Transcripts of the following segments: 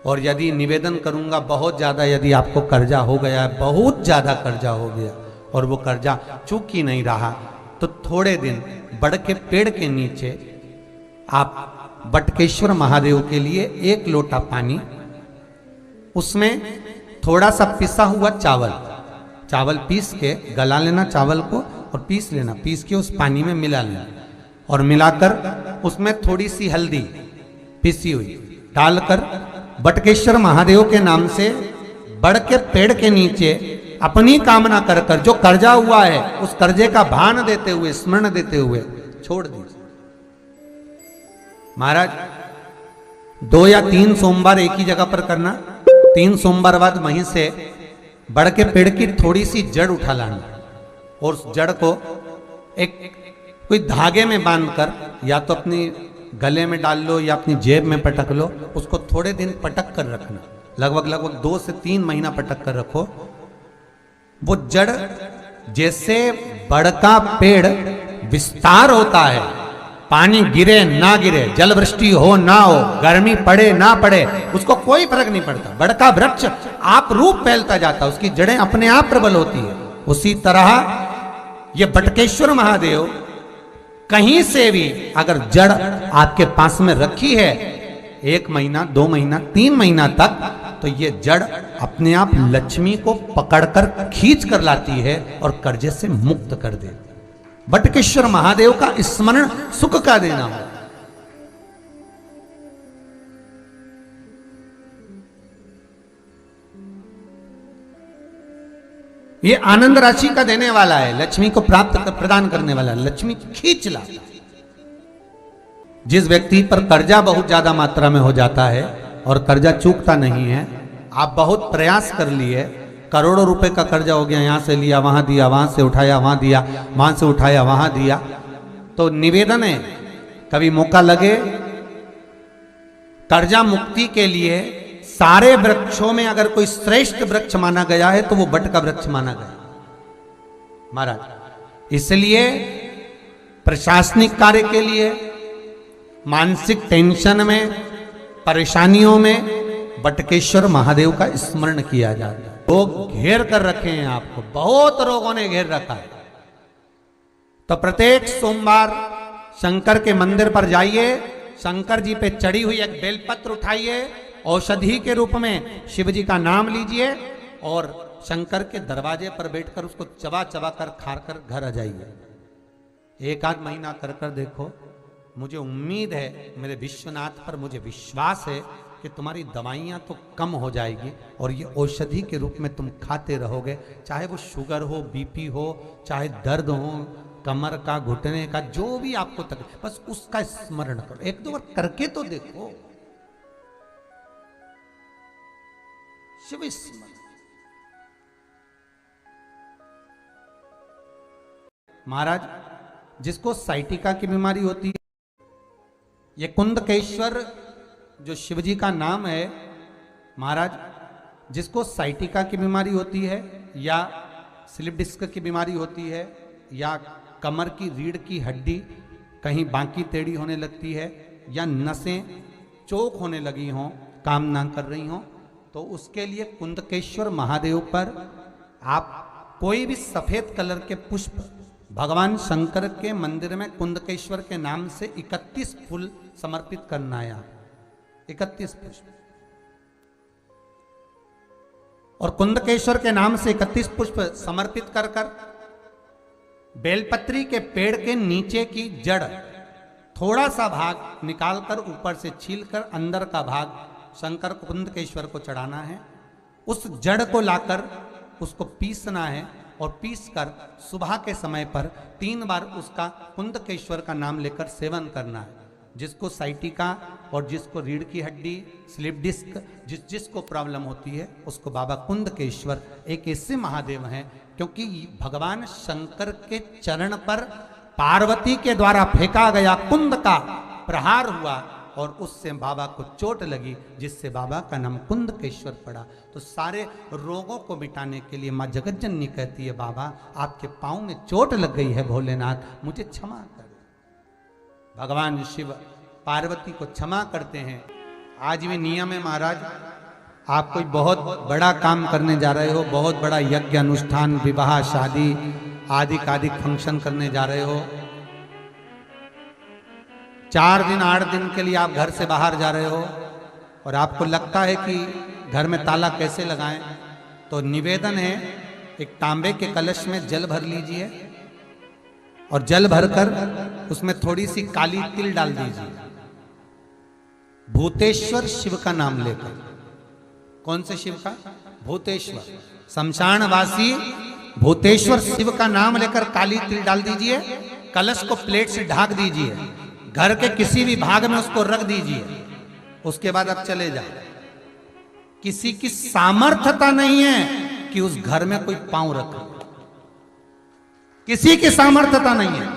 और यदि निवेदन करूंगा बहुत ज़्यादा, यदि आपको कर्जा हो गया, बहुत ज़्यादा कर्जा हो गया और वो कर्जा चूक ही नहीं रहा, तो थोड़े दिन बड़ के पेड़ के नीचे आप बटकेश्वर महादेव के लिए 1 लोटा पानी, उसमें थोड़ा सा पिसा हुआ चावल पीस के गला लेना चावल को और पीस लेना, पीस के उस पानी में मिला लेना और मिलाकर उसमें थोड़ी सी हल्दी पिसी हुई डालकर बटकेश्वर महादेव के नाम से बड़ के पेड़ के नीचे अपनी कामना कर कर जो कर्जा हुआ है उस कर्जे का भान देते हुए, स्मरण देते हुए छोड़ दीजिए। महाराज 2 या 3 सोमवार एक ही जगह पर करना, 3 सोमवार बाद वहीं से बड़ के पेड़ की थोड़ी सी जड़ उठा लाना और उस जड़ को एक कोई धागे में बांधकर या तो अपनी गले में डाल लो या अपनी जेब में पटक लो, उसको थोड़े दिन पटक कर रखना, लगभग 2 से 3 महीना पटक कर रखो। वो जड़ जैसे बड़ का पेड़ विस्तार होता है, पानी गिरे ना गिरे, जल वृष्टि हो ना हो, गर्मी पड़े ना पड़े, उसको कोई फर्क नहीं पड़ता। बड़ का वृक्ष आप रूप फैलता जाता, उसकी जड़ें अपने आप प्रबल होती है। उसी तरह ये बटकेश्वर महादेव कहीं से भी अगर जड़ आपके पास में रखी है 1 महीना, 2 महीना, 3 महीना तक, तो ये जड़ अपने आप लक्ष्मी को पकड़कर खींच कर लाती है और कर्जे से मुक्त कर देती। बटकेश्वर महादेव का स्मरण सुख का देना हो। ये आनंद राशि का देने वाला है, लक्ष्मी को प्रदान करने वाला, लक्ष्मी खींच लाता है। जिस व्यक्ति पर कर्जा बहुत ज्यादा मात्रा में हो जाता है और कर्जा चूकता नहीं है, आप बहुत प्रयास कर लिए, करोड़ों रुपए का कर्जा हो गया, यहां से लिया वहां दिया, वहां से उठाया वहां दिया, वहां से उठाया वहां दिया, तो निवेदन है कभी मौका लगे कर्जा मुक्ति के लिए सारे वृक्षों में अगर कोई श्रेष्ठ वृक्ष माना गया है तो वो बट का वृक्ष माना गया महाराज। इसलिए प्रशासनिक कार्य के लिए, मानसिक टेंशन में, परेशानियों में बटकेश्वर महादेव का स्मरण किया जाता है। लोग घेर कर रखे हैं आपको, बहुत लोगों ने घेर रखा है। तो प्रत्येक सोमवार शंकर के मंदिर पर जाइए, शंकर जी पे चढ़ी हुई एक बेलपत्र उठाइए, औषधि के रूप में शिव जी का नाम लीजिए और शंकर के दरवाजे पर बैठकर उसको चबा चबा कर खा कर घर आ जाइए। 1 आध महीना कर कर देखो, मुझे उम्मीद है, मेरे विश्वनाथ पर मुझे विश्वास है कि तुम्हारी दवाइयाँ तो कम हो जाएगी और ये औषधि के रूप में तुम खाते रहोगे। चाहे वो शुगर हो, बीपी हो, चाहे दर्द हो, कमर का, घुटने का, जो भी आपको तकलीफ, बस उसका स्मरण करो। 1-2 बार करके तो देखो। शिव स्मरण। महाराज जिसको साइटिका की बीमारी होती है, ये कुंदकेश्वर जो शिवजी का नाम है, महाराज जिसको साइटिका की बीमारी होती है या स्लिप डिस्क की बीमारी होती है या कमर की रीढ़ की हड्डी कहीं बांकी टेढ़ी होने लगती है या नसें चौक होने लगी हों, काम ना कर रही हों, तो उसके लिए कुंदकेश्वर महादेव पर आप कोई भी सफेद कलर के पुष्प, भगवान शंकर के मंदिर में कुंदकेश्वर के नाम से 31 फूल समर्पित करना है। आप 31 पुष्प, और कुंदकेश्वर के नाम से 31 पुष्प समर्पित कर कर बेलपत्री के पेड़ के नीचे की जड़ थोड़ा सा भाग निकालकर ऊपर से छीलकर अंदर का भाग शंकर कुंदकेश्वर को चढ़ाना है। उस जड़ को लाकर उसको पीसना है और पीसकर सुबह के समय पर 3 बार उसका कुंदकेश्वर का नाम लेकर सेवन करना है। जिसको साइटिका और जिसको रीढ़ की हड्डी, स्लिप डिस्क, जिसको प्रॉब्लम होती है, उसको बाबा कुंदकेश्वर एक ऐसे महादेव हैं, क्योंकि भगवान शंकर के चरण पर पार्वती के द्वारा फेंका गया कुंद का प्रहार हुआ और उससे बाबा को चोट लगी, जिससे बाबा का नाम कुंदकेश्वर पड़ा। तो सारे रोगों को मिटाने के लिए माँ जगतजननी कहती है, बाबा आपके पाँव में चोट लग गई है, भोलेनाथ मुझे क्षमा कर। भगवान शिव पार्वती को क्षमा करते हैं। आज भी नियम है महाराज, आप कोई बहुत बड़ा काम करने जा रहे हो, बहुत बड़ा यज्ञ अनुष्ठान, विवाह, शादी आदि फंक्शन करने जा रहे हो, 4 दिन 8 दिन के लिए आप घर से बाहर जा रहे हो और आपको लगता है कि घर में ताला कैसे लगाएं, तो निवेदन है एक तांबे के कलश में जल भर लीजिए और जल भरकर उसमें थोड़ी सी काली तिल डाल दीजिए, भूतेश्वर शिव का नाम लेकर। कौन से शिव का? भूतेश्वर, शमशानवासी भूतेश्वर शिव का नाम लेकर काली तिल डाल दीजिए, कलश को प्लेट से ढक दीजिए, घर के किसी भी भाग में उसको रख दीजिए। उसके बाद आप चले जाओ। किसी की सामर्थ्यता नहीं है कि उस घर में कोई पांव रखे, किसी की सामर्थ्यता नहीं है।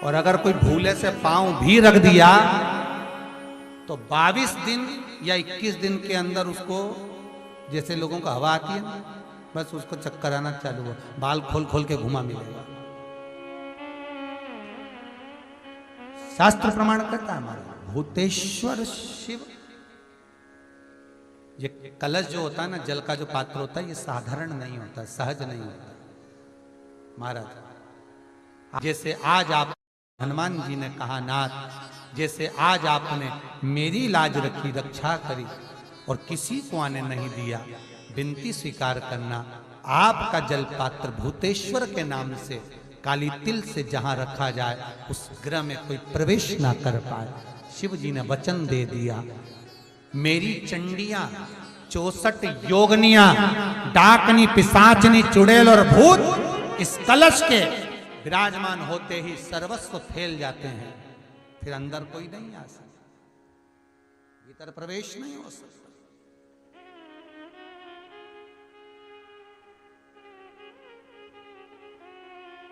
और अगर कोई भूले से पांव भी रख दिया तो 22 दिन या 21 दिन के अंदर उसको, जैसे लोगों को हवा आती है, बस उसको चक्कर आना चालू हो, बाल खोल खोल के घुमा मिलेगा। शास्त्र प्रमाण करता है हमारा भूतेश्वर शिव। ये कलश जो होता है ना, जल का जो पात्र होता है, ये साधारण नहीं होता, सहज नहीं होता महाराज। जैसे आज आप, हनुमान जी ने कहा, नाथ जैसे आज आपने मेरी लाज रखी, रक्षा करी और किसी को आने नहीं दिया, विनती स्वीकार करना, आपका जल पात्र भूतेश्वर के नाम से काली तिल से जहां रखा जाए उस गृह में कोई प्रवेश ना कर पाए। शिव जी ने वचन दे दिया, मेरी चंडियां 64 योगनियां, डाकनी, पिशाचनी, चुड़ैल और भूत इस कलश के विराजमान होते ही सर्वस्व फैल जाते हैं, फिर अंदर कोई नहीं आ सकता, भीतर प्रवेश नहीं हो सकता।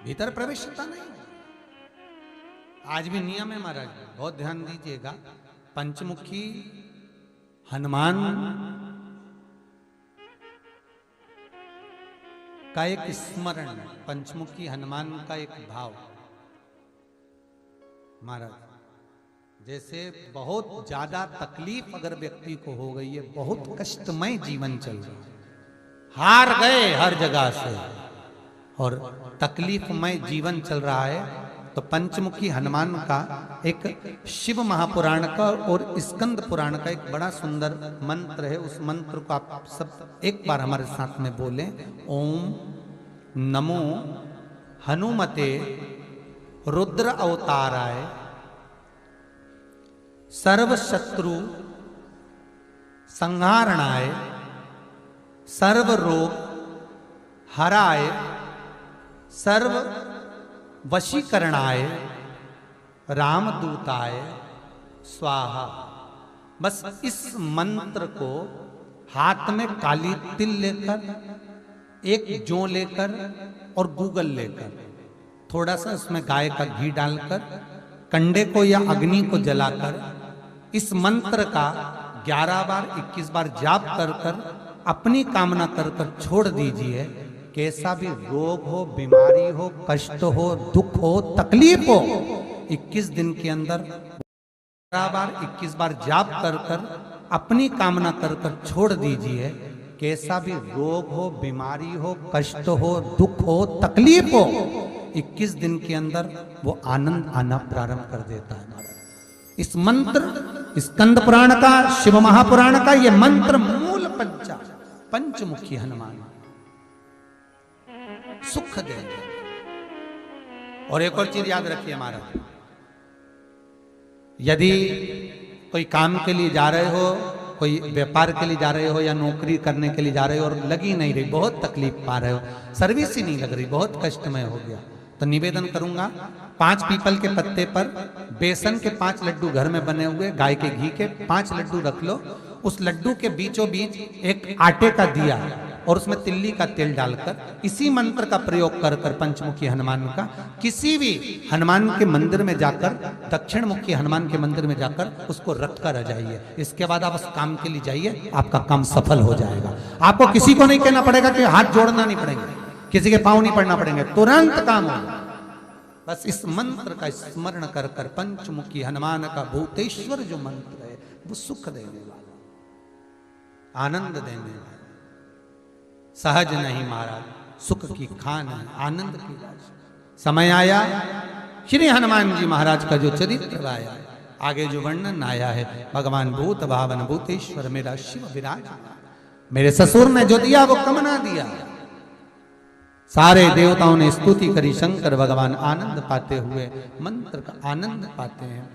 भीतर प्रवेश होता नहीं। आज भी नियम है महाराज, बहुत ध्यान दीजिएगा। पंचमुखी हनुमान का एक स्मरण, पंचमुखी हनुमान का एक भाव महाराज, जैसे बहुत ज्यादा तकलीफ अगर व्यक्ति को हो गई है, बहुत कष्टमय जीवन चल रहा है, हार गए हर जगह से और तकलीफमय जीवन चल रहा है, तो पंचमुखी हनुमान का एक शिव महापुराण का और स्कंद पुराण का एक बड़ा सुंदर मंत्र है। उस मंत्र को आप सब एक बार हमारे साथ में बोलें। ओम नमो हनुमते रुद्र अवताराय सर्व शत्रु संहारणाय सर्व रोग हराय सर्व वशीकरणाय रामदूताय स्वाहा। बस इस मंत्र को हाथ में काली तिल लेकर, एक जौ लेकर और गूगल लेकर, थोड़ा सा उसमें गाय का घी डालकर, कंडे को या अग्नि को जलाकर इस मंत्र का 11 बार 21 बार जाप कर कर अपनी कामना कर कर छोड़ दीजिए। कैसा भी रोग हो, बीमारी हो, कष्ट हो, दुख हो, तकलीफ हो, 21 दिन के अंदर 11 बार 21 बार जाप कर कर अपनी कामना कर कर छोड़ दीजिए। कैसा भी रोग हो, बीमारी हो, कष्ट हो, दुख हो, तकलीफ हो, 21 दिन के अंदर वो आनंद आना प्रारंभ कर देता है। इस मंत्र, स्कंद पुराण का, शिव महापुराण का ये मंत्र मूल पंचमुखी हनुमान सुख देंगे। और एक और चीज याद रखिए हमारा, यदि कोई काम के लिए जा रहे हो, कोई व्यापार के लिए जा रहे हो या नौकरी करने के लिए जा रहे हो और लगी नहीं रही, बहुत तकलीफ पा रहे हो, सर्विस ही नहीं लग रही, बहुत कष्टमय हो गया, तो निवेदन करूंगा 5 पीपल के पत्ते पर बेसन के 5 लड्डू घर में बने हुए, गाय के घी के 5 लड्डू रख लो। उस लड्डू के बीचों बीच एक आटे का दिया और उसमें तिल्ली का तेल डालकर इसी मंत्र का प्रयोग कर कर पंचमुखी हनुमान का किसी भी हनुमान के मंदिर में जाकर, दक्षिण मुखी हनुमान के मंदिर में जाकर उसको रख कर आ जाइए। इसके बाद आप उस काम के लिए जाइए, आपका काम सफल हो जाएगा। आपको किसी को नहीं कहना पड़ेगा कि हाथ जोड़ना नहीं पड़ेंगे, किसी के पांव नहीं पड़ना पड़ेंगे, तुरंत काम होगा। बस इस मंत्र का स्मरण कर कर पंचमुखी हनुमान का भूतेश्वर जो मंत्र है, वो सुख देने वाला, आनंद देने वाला। सहज नहीं महाराज, सुख की खान है, आनंद की राज। समय आया श्री हनुमान जी महाराज का जो चरित्र आया, आगे जो वर्णन आया है, भगवान भूत भावन भूतेश्वर मेरा शिव विराज, मेरे ससुर ने जो दिया वो कम ना दिया। सारे देवताओं ने स्तुति करी, शंकर भगवान आनंद पाते हुए मंत्र का आनंद पाते हैं।